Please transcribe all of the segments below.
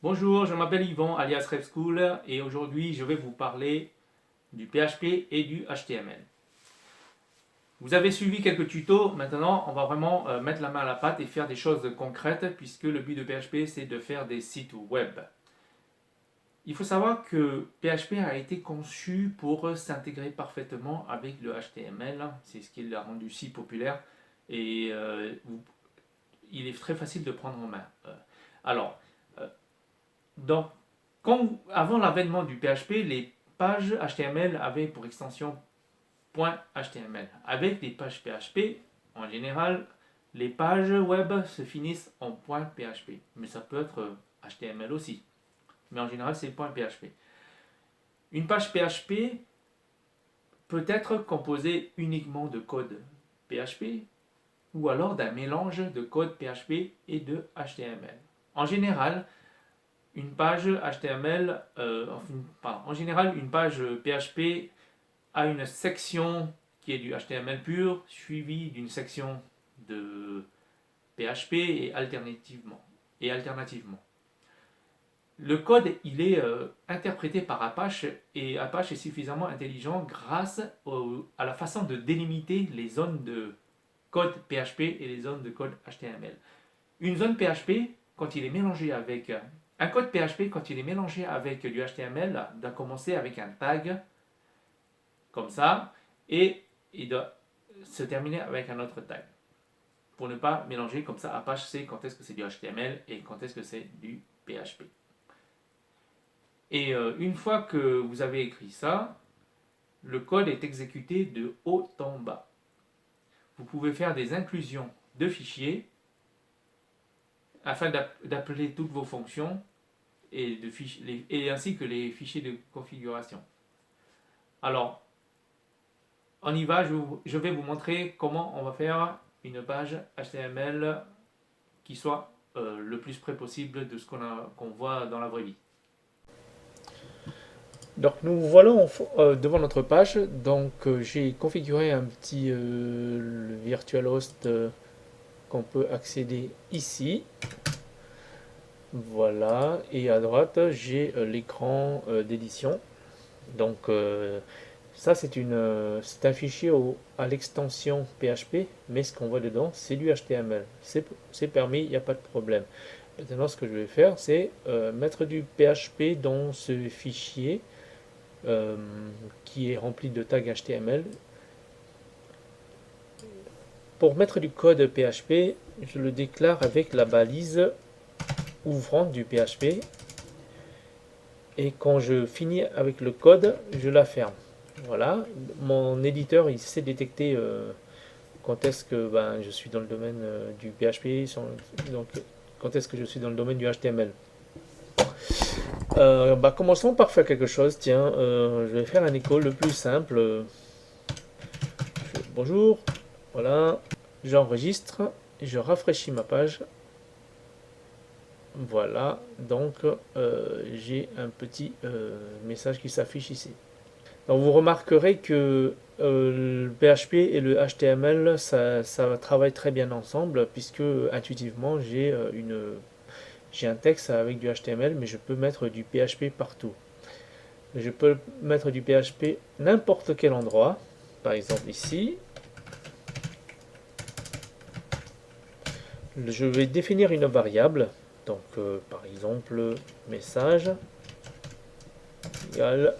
Bonjour, je m'appelle Yvan alias RevSchool et aujourd'hui je vais vous parler du PHP et du HTML. Vous avez suivi quelques tutos, maintenant on va vraiment mettre la main à la pâte et faire des choses concrètes puisque le but de PHP c'est de faire des sites web. Il faut savoir que PHP a été conçu pour s'intégrer parfaitement avec le HTML, c'est ce qui l'a rendu si populaire et il est très facile de prendre en main. Alors, euh, Donc, avant l'avènement du PHP, les pages HTML avaient pour extension .html. Avec les pages PHP, en général, les pages web se finissent en .php. Mais ça peut être HTML aussi. Mais en général, c'est .php. Une page PHP peut être composée uniquement de code PHP ou alors d'un mélange de code PHP et de HTML. En général, une page HTML, en général, une page PHP a une section qui est du HTML pur, suivie d'une section de PHP et alternativement. Le code, il est interprété par Apache et Apache est suffisamment intelligent grâce à la façon de délimiter les zones de code PHP et les zones de code HTML. Une zone PHP, quand il est mélangé avec un code PHP, quand il est mélangé avec du HTML, doit commencer avec un tag, comme ça, et il doit se terminer avec un autre tag. Pour ne pas mélanger, comme ça, Apache sait quand est-ce que c'est du HTML et quand est-ce que c'est du PHP. Et une fois que vous avez écrit ça, le code est exécuté de haut en bas. Vous pouvez faire des inclusions de fichiers afin d'appeler toutes vos fonctions et ainsi que les fichiers de configuration. Alors, on y va, je vais vous montrer comment on va faire une page HTML qui soit le plus près possible de ce qu'on voit dans la vraie vie. Donc nous voilà devant notre page. Donc j'ai configuré un petit le virtual host qu'on peut accéder ici. Voilà, et à droite j'ai l'écran d'édition. Donc ça c'est un fichier à l'extension PHP, mais ce qu'on voit dedans c'est du HTML. C'est permis, il n'y a pas de problème. Maintenant ce que je vais faire c'est mettre du PHP dans ce fichier qui est rempli de tags HTML. Pour mettre du code PHP, je le déclare avec la balise ouvrante du PHP. Et quand je finis avec le code, je la ferme. Voilà, mon éditeur il sait détecter quand est-ce que je suis dans le domaine du PHP, donc quand est-ce que je suis dans le domaine du HTML. Commençons par faire quelque chose. Tiens, je vais faire un écho le plus simple. Bonjour, voilà, j'enregistre et je rafraîchis ma page. Voilà, donc j'ai un petit message qui s'affiche ici. Donc vous remarquerez que le PHP et le HTML, ça travaille très bien ensemble, puisque intuitivement j'ai un texte avec du HTML, mais je peux mettre du PHP partout. Je peux mettre du PHP n'importe quel endroit, par exemple ici. Je vais définir une variable, donc par exemple message égale.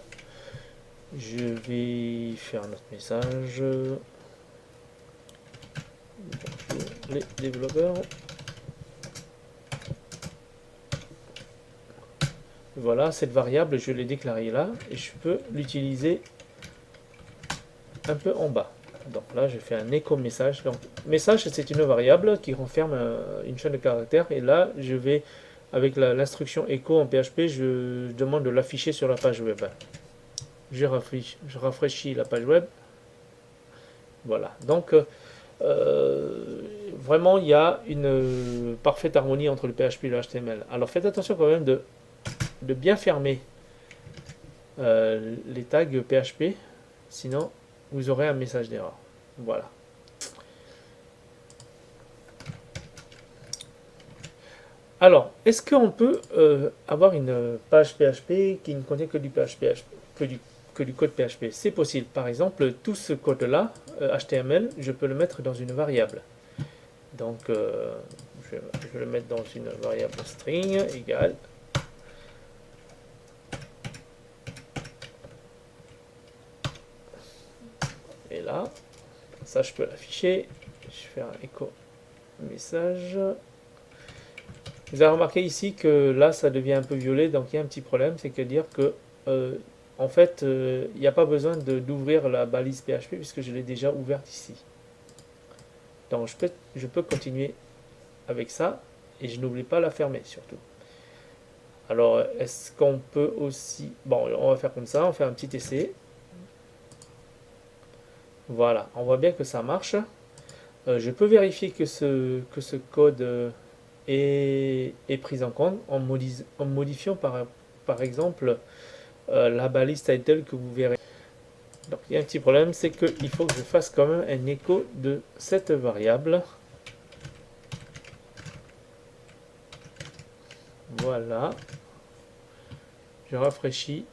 Je vais faire notre message. Bonjour les développeurs. Voilà, cette variable, je l'ai déclarée là et je peux l'utiliser un peu en bas. Donc là, je fais un écho message. Donc, message, c'est une variable qui renferme une chaîne de caractères. Et là, je vais, avec l'instruction écho en PHP, je demande de l'afficher sur la page web. Je rafraîchis la page web. Voilà. Donc, vraiment, il y a une parfaite harmonie entre le PHP et le HTML. Alors, faites attention quand même de bien fermer les tags PHP, sinon vous aurez un message d'erreur. Voilà. Alors, est-ce qu'on peut avoir une page PHP qui ne contient que du PHP, que du code PHP? C'est possible. Par exemple, tout ce code-là, HTML, je peux le mettre dans une variable. Donc, je vais le mettre dans une variable string égale. Et là, ça je peux l'afficher. Je vais faire un écho message. Vous avez remarqué ici que là ça devient un peu violet, donc il y a un petit problème, c'est que dire que en fait il n'y a pas besoin d'ouvrir la balise PHP puisque je l'ai déjà ouverte ici. Donc je peux continuer avec ça et je n'oublie pas la fermer surtout. Alors est-ce qu'on peut aussi... Bon, on va faire comme ça, on fait un petit essai. Voilà, on voit bien que ça marche. Je peux vérifier que ce code est pris en compte en modifiant par exemple la balise title que vous verrez. Donc il y a un petit problème, c'est qu'il faut que je fasse quand même un écho de cette variable. Voilà. Je rafraîchis.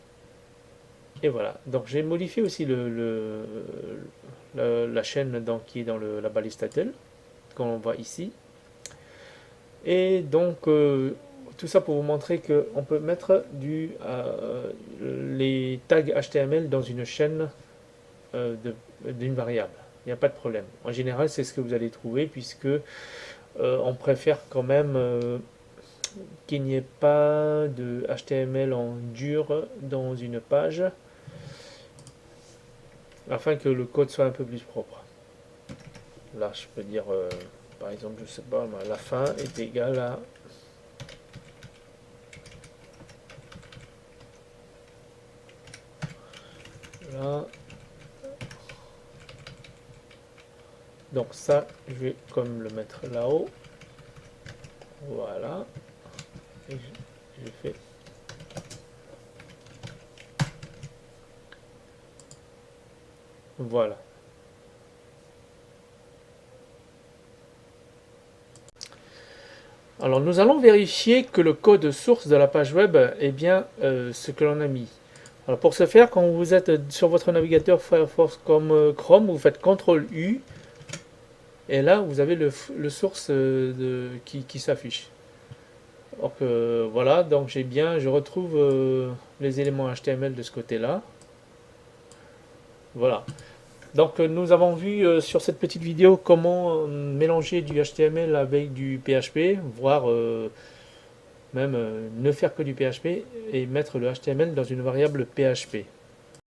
Et voilà. Donc j'ai modifié aussi la chaîne donc, qui est dans la balise title, qu'on voit ici. Et donc tout ça pour vous montrer qu'on peut mettre les tags HTML dans une chaîne d'une variable. Il n'y a pas de problème. En général, c'est ce que vous allez trouver puisque on préfère quand même qu'il n'y ait pas de HTML en dur dans une page afin que le code soit un peu plus propre. Là, je peux dire, par exemple, je sais pas, la fin est égale à là. Donc ça, je vais comme le mettre là-haut. Voilà. Et je fais. Voilà. Alors nous allons vérifier que le code source de la page web est bien ce que l'on a mis. Alors pour ce faire, quand vous êtes sur votre navigateur Firefox comme Chrome, vous faites CTRL U et là vous avez le source qui s'affiche. Donc voilà, donc je retrouve les éléments HTML de ce côté-là. Voilà. Donc nous avons vu sur cette petite vidéo comment mélanger du HTML avec du PHP, voire même ne faire que du PHP et mettre le HTML dans une variable PHP.